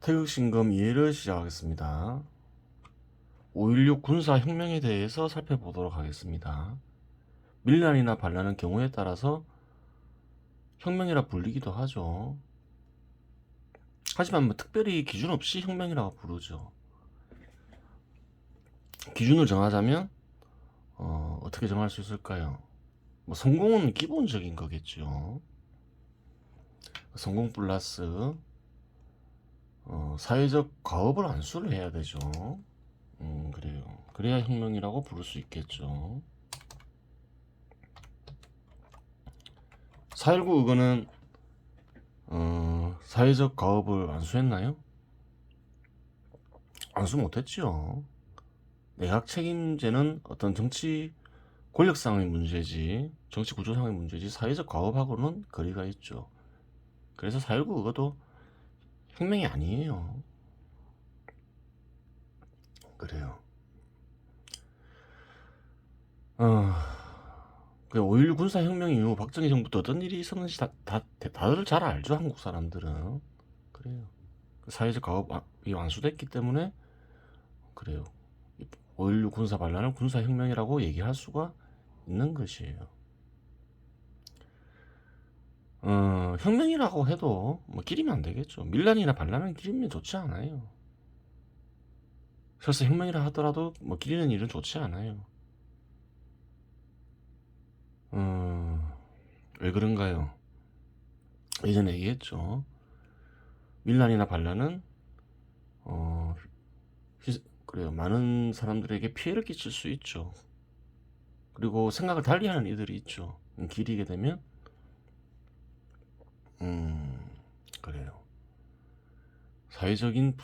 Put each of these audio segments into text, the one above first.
태극신검 이해를 시작하겠습니다. 5.16 군사혁명에 대해서 살펴보도록 하겠습니다. 밀란이나 반란은 경우에 따라서 혁명이라 불리기도 하죠. 하지만 특별히 기준 없이 혁명이라고 부르죠. 기준을 정하자면 어떻게 정할 수 있을까요? 성공은 기본적인 거겠죠. 성공 플러스 사회적 과업을 안수를 해야 되죠. 그래요. 그래야 혁명이라고 부를 수 있겠죠. 4.19 의거는 사회적 과업을 안수했나요? 안수 못했죠. 내각 책임제는 어떤 정치 권력상의 문제지, 정치 구조상의 문제지 사회적 과업하고는 거리가 있죠. 그래서 4.19 의거도 혁명이 아니에요. 그래요. 5.16 군사혁명 이후 박정희 정부도 어떤 일이 있었는지 다들 잘 알죠. 한국 사람들은. 그래요. 사회적 과업이 완수됐기 때문에 그래요. 5.16 군사 반란을 군사혁명이라고 얘기할 수가 있는 것이에요. 혁명이라고 해도 기리면 안 되겠죠. 밀란이나 반란은 기리면 좋지 않아요. 설사 혁명이라 하더라도 기리는 일은 좋지 않아요. 왜 그런가요? 예전에 얘기했죠. 밀란이나 반란은 그래요. 많은 사람들에게 피해를 끼칠 수 있죠. 그리고 생각을 달리하는 이들이 있죠. 기리게 되면 그래요. 사회적인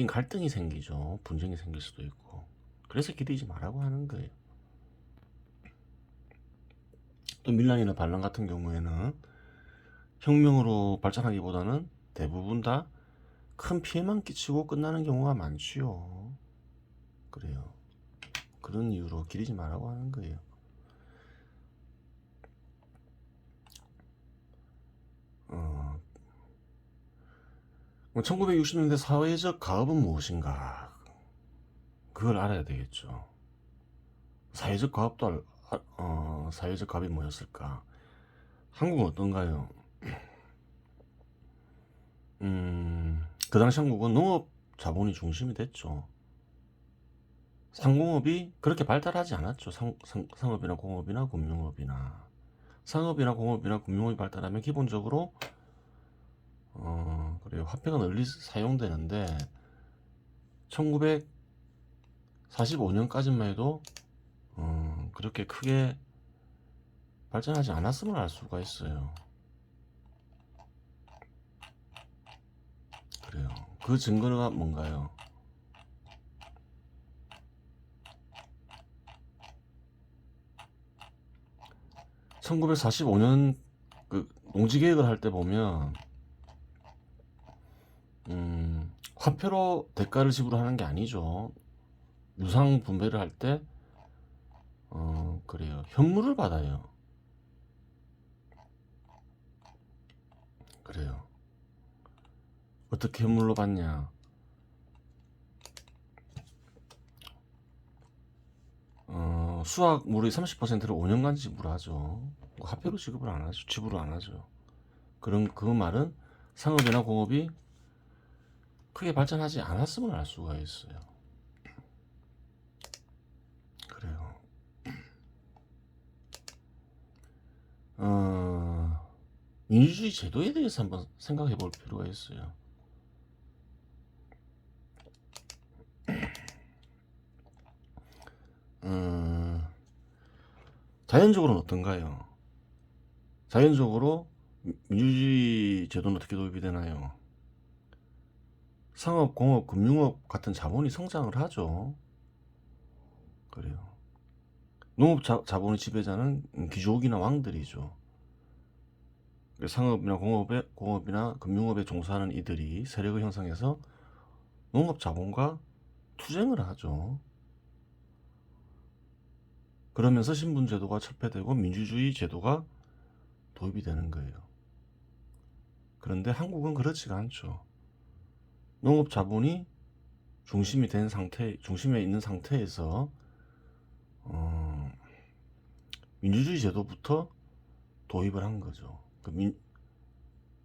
갈등이 생기죠. 분쟁이 생길 수도 있고. 그래서 기리지 말라고 하는 거예요. 또 밀란이나 반란 같은 경우에는 혁명으로 발전하기보다는 대부분 다 큰 피해만 끼치고 끝나는 경우가 많지요. 그래요. 그런 이유로 기리지 말라고 하는 거예요. 1960년대 사회적 가업은 무엇인가? 그걸 알아야 되겠죠. 사회적 가업도 사회적 가업이 뭐였을까? 한국은 어떤가요? 그 당시 한국은 농업 자본이 중심이 됐죠. 상공업이 그렇게 발달하지 않았죠. 상업이나 공업이나 금융업이나. 상업이나 공업이나 금융업이 발달하면 기본적으로 그래요. 화폐가 널리 사용되는데 1945년까지만 해도 그렇게 크게 발전하지 않았음을 알 수가 있어요. 그래요. 그 증거가 뭔가요? (1945년) 그 농지개혁을 할 때 보면 화폐로 대가를 지불하는 게 아니죠. 유상 분배를 할 때 그래요. 현물을 받아요. 그래요. 어떻게 현물로 받냐? 수확물의 30%를 5년간 지불하죠. 화폐로 지급을 안 하죠. 지불을 안 하죠. 그런 그 말은 상업이나 공업이 크게 발전하지 않았음을 알 수가 있어요. 그래요. 민주주의 제도에 대해서 한번 생각해 볼 필요가 있어요. 자연적으로는 어떤가요? 자연적으로 민주주의 제도는 어떻게 도입이 되나요? 상업, 공업, 금융업 같은 자본이 성장을 하죠. 그래요. 농업 자본의 지배자는 귀족이나 왕들이죠. 상업이나 공업이나 금융업에 종사하는 이들이 세력을 형성해서 농업 자본과 투쟁을 하죠. 그러면서 신분제도가 철폐되고 민주주의 제도가 도입이 되는 거예요. 그런데 한국은 그렇지가 않죠. 농업 자본이 중심에 있는 상태에서 민주주의 제도부터 도입을 한 거죠.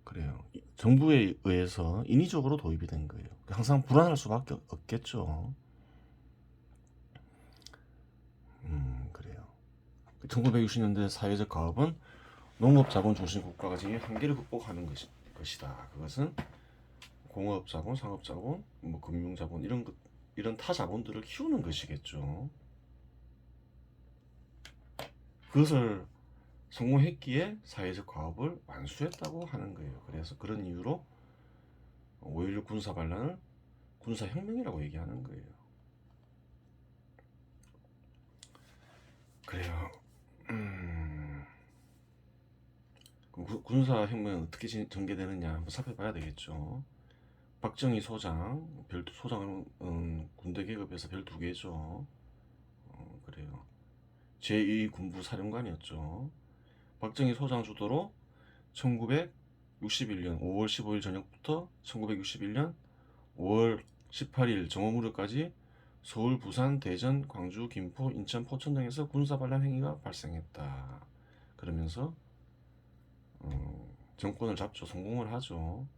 그래요. 정부에 의해서 인위적으로 도입이 된 거예요. 항상 불안할 수밖에 없겠죠. 그래요. 1960년대 사회적 가업은 농업 자본 중심 국가가 지닌 한계를 극복하는 것이다. 그것은 공업 자본, 상업 자본, 뭐 금융 자본 이런 타 자본들을 키우는 것이겠죠. 그것을 성공했기에 사회적 가업을 완수했다고 하는 거예요. 그래서 그런 이유로 5.16 군사 반란을 군사혁명이라고 얘기하는 거예요. 그래요. 군사혁명은 어떻게 전개되느냐 한번 살펴봐야 되겠죠. 박정희 소장, 소장은 군대 계급에서 별 2개죠. 그래요. 제2군부 사령관이었죠. 박정희 소장 주도로 1961년 5월 15일 저녁부터 1961년 5월 18일 정오 무렵까지 서울, 부산, 대전, 광주, 김포, 인천, 포천 등에서 군사반란 행위가 발생했다. 그러면서 정권을 잡죠. 성공을 하죠.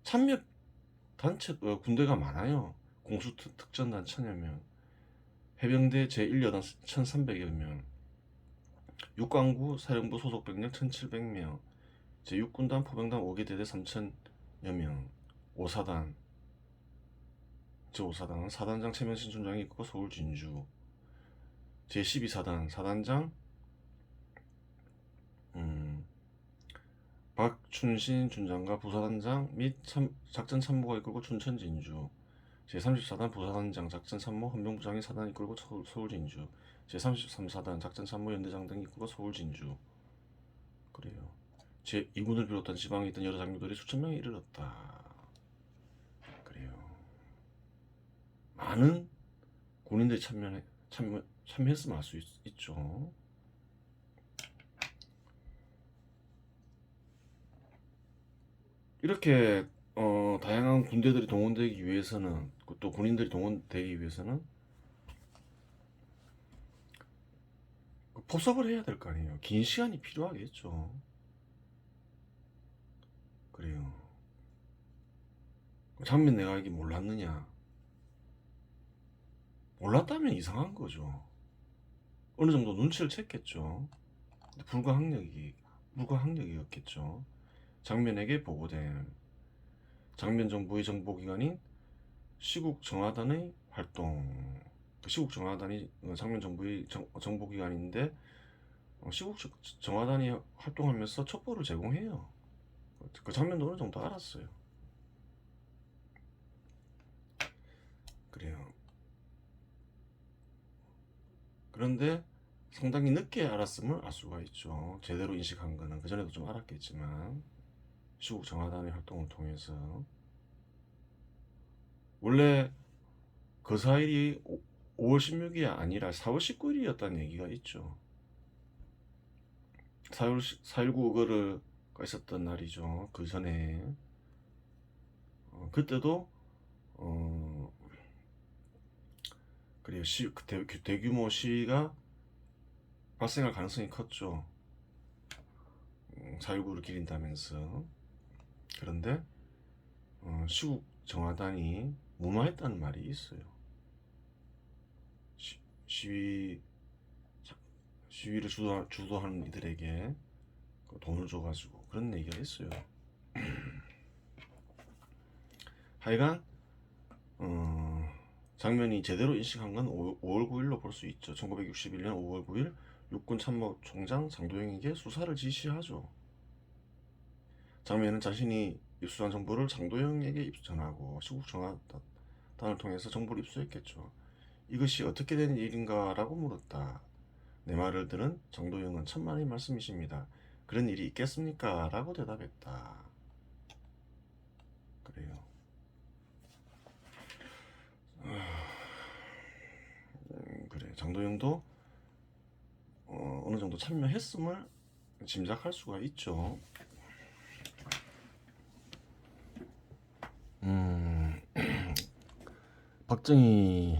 참여 단체 군대가 많아요. 공수특전단 1000여 명, 해병대 제1여단 1300여 명, 육광구 사령부 소속 병력 1700명, 제6군단 포병단 5개 대대 3000여 명, 5사단 제5사단 사단장 최면신 중장이 있고 서울 진주, 제12사단 사단장 박춘신 준장과 부사단장 및 작전 참모가 이끌고 춘천 진주, 제34단 부사단장 작전 참모 헌병부장이 사단 이끌고 서울 진주, 제33사단 작전 참모 연대장 등이 이끌고 서울 진주. 그래요. 제2군을 비롯한 지방에 있던 여러 장교들이 수천 명에 이르렀다. 그래요. 많은 군인들이 참여했으면 알 수 있죠. 이렇게 다양한 군대들이 동원되기 위해서는, 또 군인들이 동원되기 위해서는 포섭을 해야 될 거 아니에요. 긴 시간이 필요하겠죠. 그래요. 장면 내가 이게 몰랐느냐? 몰랐다면 이상한 거죠. 어느 정도 눈치를 챘겠죠. 불가항력이었겠죠. 장면에게 보고된 장면 정부의 정보기관인 시국 정화단의 활동. 시국 정화단이 장면 정부의 정보기관인데 시국 정화단이 활동하면서 첩보를 제공해요. 그 장면도 어느 정도 알았어요. 그래요. 그런데 상당히 늦게 알았음을 알 수가 있죠. 제대로 인식한 거는 그전에도 좀 알았겠지만 시국 정화단의 활동을 통해서 원래 그 4일이 5월 16일이 아니라 4월 19일이었다는 얘기가 있죠. 4.19 의거가 있었던 날이죠. 그 전에 그때도 그래요. 대규모 시위가 발생할 가능성이 컸죠. 4.19를 기린다면서. 그런데 시국 정화단이 무마했다는 말이 있어요. 시위를 주도하는 이들에게 돈을 줘가지고 그런 얘기가 있어요. 하여간 장면이 제대로 인식한 건 5월 9일로 볼 수 있죠. 1961년 5월 9일 육군 참모총장 장도영에게 수사를 지시하죠. 장면은 자신이 입수한 정보를 장도영에게 전하고 시국 정화단을 통해서 정보를 입수했겠죠. 이것이 어떻게 된 일인가 라고 물었다. 내 말을 들은 장도영은 천만의 말씀이십니다. 그런 일이 있겠습니까? 라고 대답했다. 그래요. 그래. 장도영도 어느 정도 참여했음을 짐작할 수가 있죠. 박정희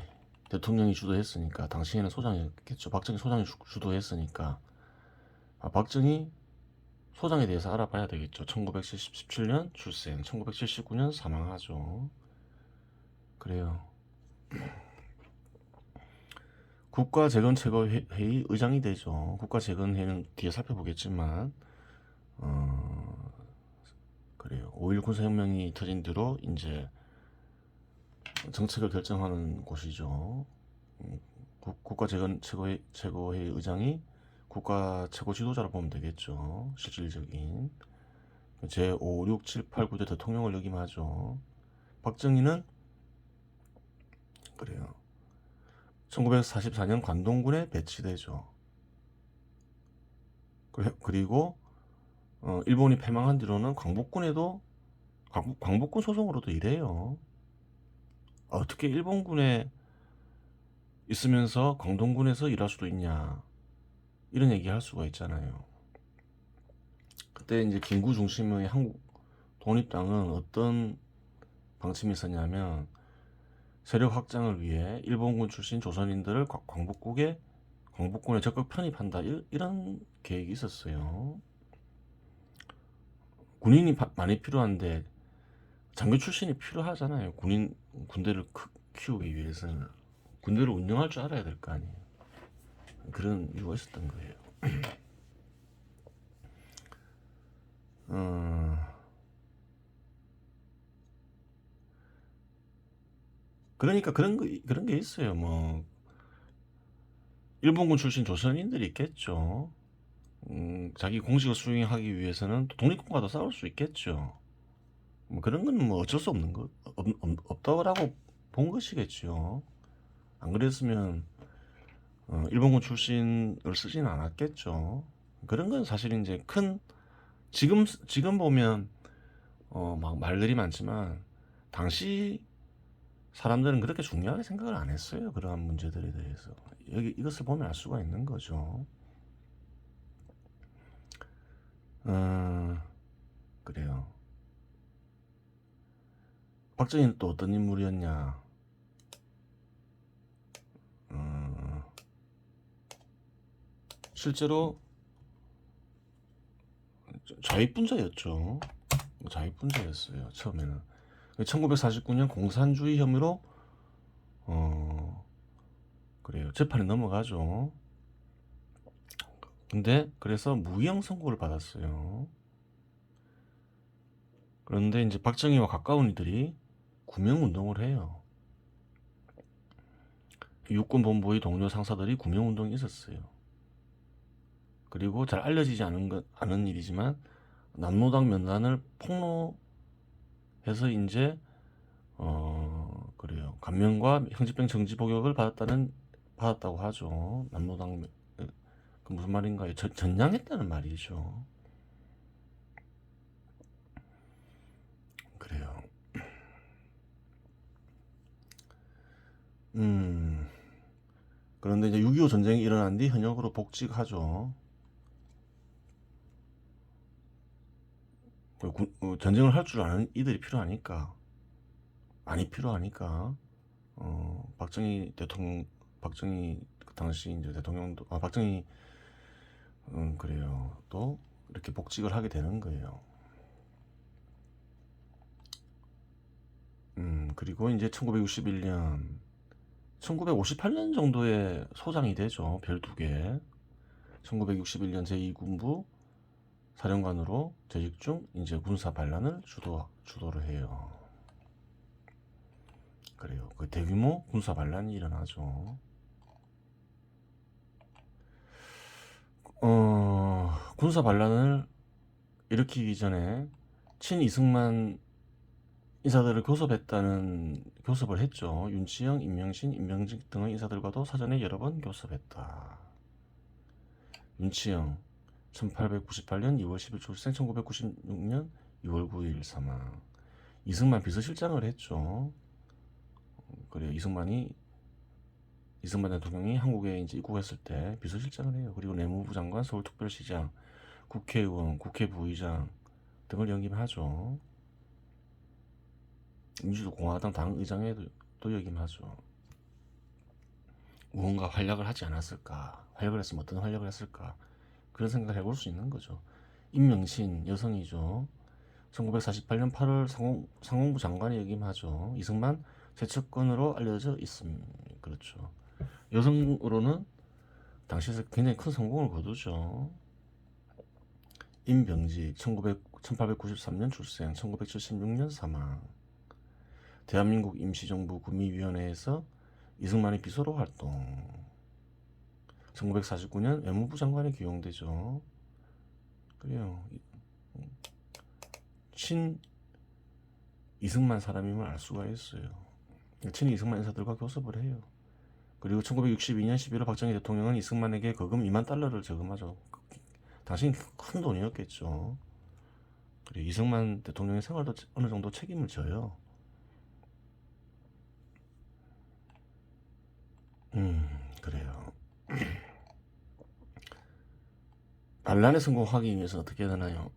대통령이 주도했으니까 당시에는 소장이었겠죠. 박정희 소장이 주도했으니까 박정희 소장에 대해서 알아봐야 되겠죠. 1977년 출생, 1979년 사망하죠. 그래요. 국가재건최고회의 의장이 되죠. 국가재건회는 뒤에 살펴보겠지만 그래요. 5.1 군사혁명이 터진 뒤로 이제 정책을 결정하는 곳이죠. 국가재건최고회의 의장이 국가 최고 지도자로 보면 되겠죠. 실질적인 제 5, 6, 7, 8, 9대 대통령을 역임하죠. 박정희는 그래요. 1944년 관동군에 배치되죠. 그리고 일본이 패망한 뒤로는 광복군에도 광복군 소속으로도 일해요. 어떻게 일본군에 있으면서 광동군에서 일할 수도 있냐, 이런 얘기 할 수가 있잖아요. 그때 이제 김구 중심의 한국 독립당은 어떤 방침이 있었냐면 세력 확장을 위해 일본군 출신 조선인들을 광복군에 적극 편입한다, 이런 계획이 있었어요. 군인이 많이 필요한데 장교 출신이 필요하잖아요. 군대를 키우기 위해서는 군대를 운영할 줄 알아야 될 거 아니에요. 그런 이유가 있었던 거예요. 그러니까 그런 게 있어요. 뭐 일본군 출신 조선인들이 있겠죠. 자기 공직을 수행하기 위해서는 또 독립군과도 싸울 수 있겠죠. 뭐 그런 건 뭐 어쩔 수 없는 거 없다고 본 것이겠죠. 안 그랬으면 일본군 출신을 쓰지는 않았겠죠. 그런 건 사실 이제 지금 보면 막 말들이 많지만 당시 사람들은 그렇게 중요하게 생각을 안 했어요. 그러한 문제들에 대해서 이것을 보면 알 수가 있는 거죠. 그래요. 박정희는 또 어떤 인물이었냐? 실제로 좌익분자였죠. 좌익분자였어요. 처음에는 1949년 공산주의 혐의로 그래요. 재판에 넘어가죠. 근데 그래서 무기형 선고를 받았어요. 그런데 이제 박정희와 가까운 이들이 구명운동을 해요. 육군본부의 동료 상사들이 구명운동이 있었어요. 그리고 잘 알려지지 않은 일이지만 남로당 면단을 폭로해서 이제 그래요. 감면과 형집행 정지 복역을 받았다고 하죠. 남로당 그 무슨 말인가요? 전향했다는 말이죠. 그래요. 그런데 이제 6.25 전쟁이 일어난 뒤 현역으로 복직하죠. 전쟁을 할 줄 아는 이들이 필요하니까, 많이 필요하니까, 박정희 그 당시 이제 대통령도, 박정희, 그래요. 또 이렇게 복직을 하게 되는 거예요. 그리고 이제 1958년 정도에 소장이 되죠. 별 2개. 1961년 제2군부 사령관으로 재직 중 이제 군사 반란을 주도를 해요. 그래요. 그 대규모 군사 반란이 일어나죠. 군사 반란을 일으키기 전에 친이승만 인사들을 교섭을 했죠. 윤치영, 임명신, 임명직 등의 인사들과도 사전에 여러 번 교섭했다. 윤치영 1898년 2월 10일 출생, 1996년 2월 9일 사망. 이승만 비서실장을 했죠. 그래요. 이승만 대통령이 한국에 이제 입국했을 때 비서실장을 해요. 그리고 내무부 장관, 서울특별시장, 국회의원, 국회부의장 등을 역임하죠. 민주공화당 당의장에도 것도 역임하죠. 무언가 활약을 하지 않았을까? 활약을 했으면 어떤 활약을 했을까? 그런 생각을 해볼 수 있는 거죠. 임명신 여성이죠. 1948년 8월 상공부 장관이 역임하죠. 이승만 최측근으로 알려져 있습니다. 그렇죠. 여성으로는 당시에서 굉장히 큰 성공을 거두죠. 임병직 1893년 출생, 1976년 사망. 대한민국 임시정부 구미위원회에서 이승만의 비서로 활동. 1949년 외무부 장관에 기용되죠. 그래요. 친 이승만 사람임을 알 수가 있어요. 친 이승만 인사들과 교섭을 해요. 그리고 1962년 11월 박정희 대통령은 이승만에게 거금 2만 달러를 저금하죠. 당시 큰 돈이었겠죠. 그리고 이승만 대통령의 생활도 어느 정도 책임을 져요. 그래요. 반란에 성공하기 위해서 어떻게 해야 되나요?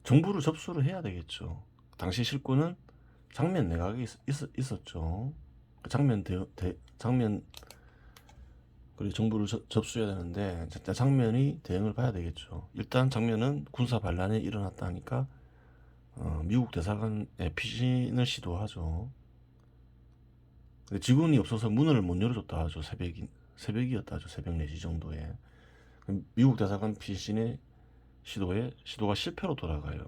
정부를 접수를 해야 되겠죠. 당시 실권은 장면 내각이 있었죠. 장면 그리고 정부를 접수해야 되는데 진짜 장면이 대응을 봐야 되겠죠. 일단 장면은 군사 반란이 일어났다 하니까 미국 대사관에 피신을 시도하죠. 근데 직원이 없어서 문을 못 열어줬다 하죠. 새벽이었다 하죠. 새벽 4시 정도에. 미국 대사관 피신의 시도가 실패로 돌아가요.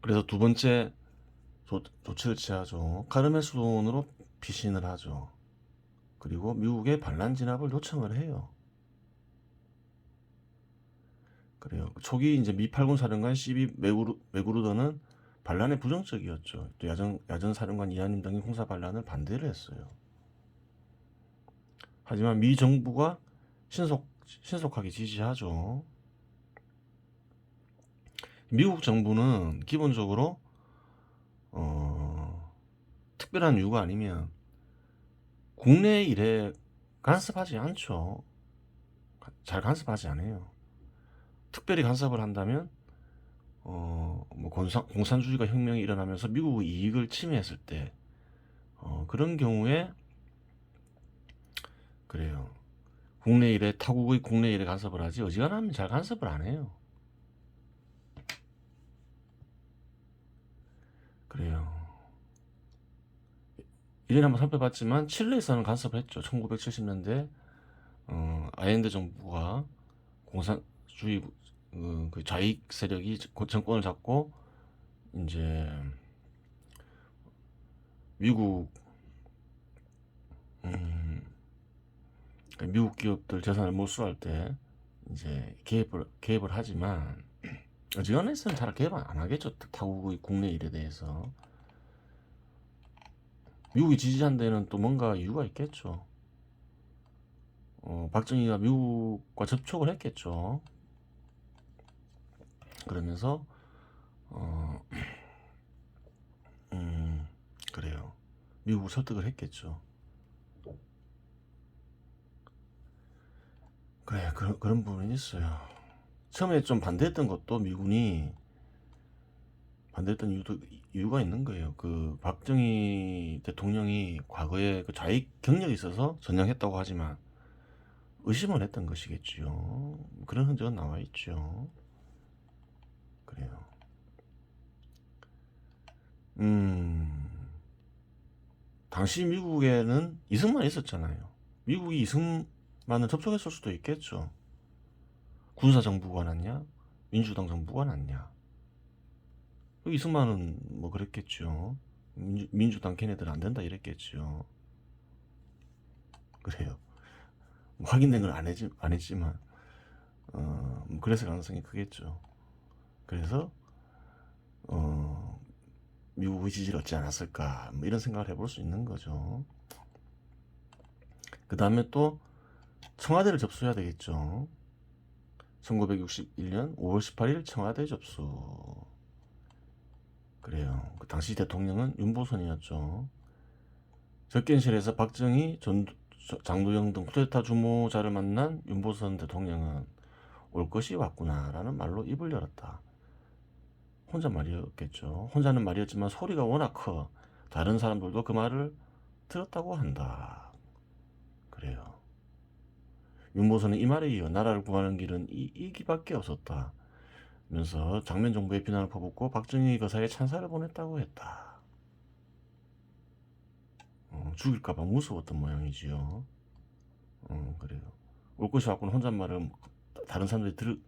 그래서 두 번째 조치를 취하죠. 카르메스 돈으로 피신을 하죠. 그리고 미국의 반란 진압을 요청을 해요. 그래요. 초기 이제 미 8군 사령관 C.B. 맥그루더는 반란에 부정적이었죠. 또 야전 사령관 이하님 등이 홍사 반란을 반대를 했어요. 하지만 미 정부가 신속하게 지지하죠. 미국 정부는 기본적으로 특별한 이유가 아니면 국내 일에 간섭하지 않죠. 잘 간섭하지 않아요. 특별히 간섭을 한다면 뭐 공산주의가 혁명이 일어나면서 미국의 이익을 침해했을 때 그런 경우에 그래요. 타국의 국내 일에 간섭을 하지 어지간하면 잘 간섭을 안 해요. 그래요. 이전에 한번 살펴봤지만 칠레에서는 간섭을 했죠. 1970년대 아엔데 정부가 공산주의 그 좌익 세력이 정권을 잡고 이제 미국 기업들 재산을 몰수할 때 이제 개입을 하지만 어지간해서는 잘 개입 안 하겠죠. 타국의 국내 일에 대해서. 미국이 지지한 데는 또 뭔가 이유가 있겠죠. 박정희가 미국과 접촉을 했겠죠. 그러면서 그래요. 미국을 설득을 했겠죠. 그래, 그런 부분이 있어요. 처음에 좀 반대했던 것도 미군이 반대했던 이유가 있는 거예요. 그 박정희 대통령이 과거에 그 좌익 경력이 있어서 전향했다고 하지만 의심을 했던 것이겠지요. 그런 흔적은 나와 있죠. 그래요. 당시 미국에는 이승만이 있었잖아요. 미국이 이승만을 접촉했을 수도 있겠죠. 군사정부가 낫냐? 민주당 정부가 낫냐? 이승만은 뭐 그랬겠죠. 민주당 걔네들 안 된다 이랬겠죠. 그래요. 뭐 확인된 건 안 했지만 뭐 그래서 가능성이 크겠죠. 그래서 미국의 지지를 얻지 않았을까 뭐 이런 생각을 해볼 수 있는 거죠. 그 다음에 또 청와대를 접수해야 되겠죠. 1961년 5월 18일 청와대 접수. 그래요. 그 당시 대통령은 윤보선이었죠. 접견실에서 박정희, 장도영 등 쿠데타 주모자를 만난 윤보선 대통령은 올 것이 왔구나 라는 말로 입을 열었다. 혼잣말이었겠죠. 혼자는 말이었지만 소리가 워낙 커 다른 사람들도 그 말을 들었다고 한다. 그래요. 윤모선은 이 말에 이어 나라를 구하는 길은 이 길밖에 없었다 면서 장면 정부의 비난을 퍼붓고 박정희 거사에 찬사를 보냈다고 했다. 죽일까봐 무서웠던 모양이지요. 그래요. 올 것이 왔고는 혼잣말을 다른 사람들이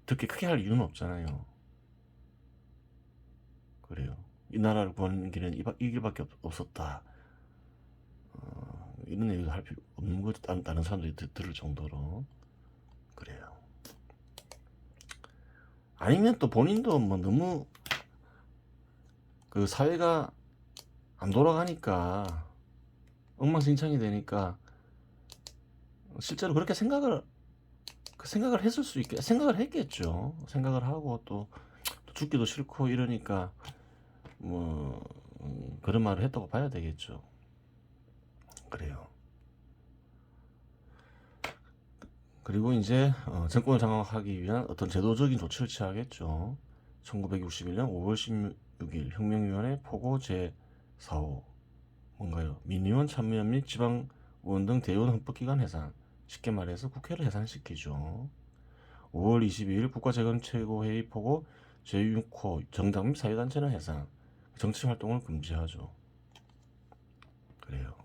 듣기 크게 할 이유는 없잖아요. 그래요. 이 나라를 구하는 길은 이 길밖에 없었다. 이런 얘기도 할 필요 없는 거 다른 사람들이 들을 정도로. 그래요. 아니면 또 본인도 뭐 너무 그 사회가 안 돌아가니까 엉망진창이 되니까 실제로 그렇게 생각을 했을 수 있게 생각을 했겠죠. 생각을 하고 또 죽기도 싫고 이러니까 뭐 그런 말을 했다고 봐야 되겠죠. 그래요. 그리고 이제 정권을 장악하기 위한 어떤 제도적인 조치를 취하겠죠. 1961년 5월 16일 혁명위원회 포고 제4호 뭔가요? 민의원 참여연 및 지방의원 등 대의원 헌법기관 해산, 쉽게 말해서 국회를 해산시키죠. 5월 22일 국가재건최고회의 포고 제6호 정당 및 사회단체는 해산, 정치활동을 금지하죠. 그래요.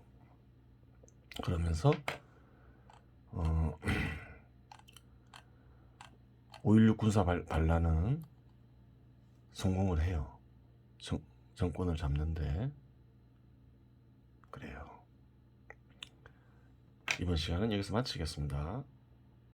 그러면서 5.16 군사 반란은 성공을 해요. 정권을 잡는데. 그래요. 이번 시간은 여기서 마치겠습니다.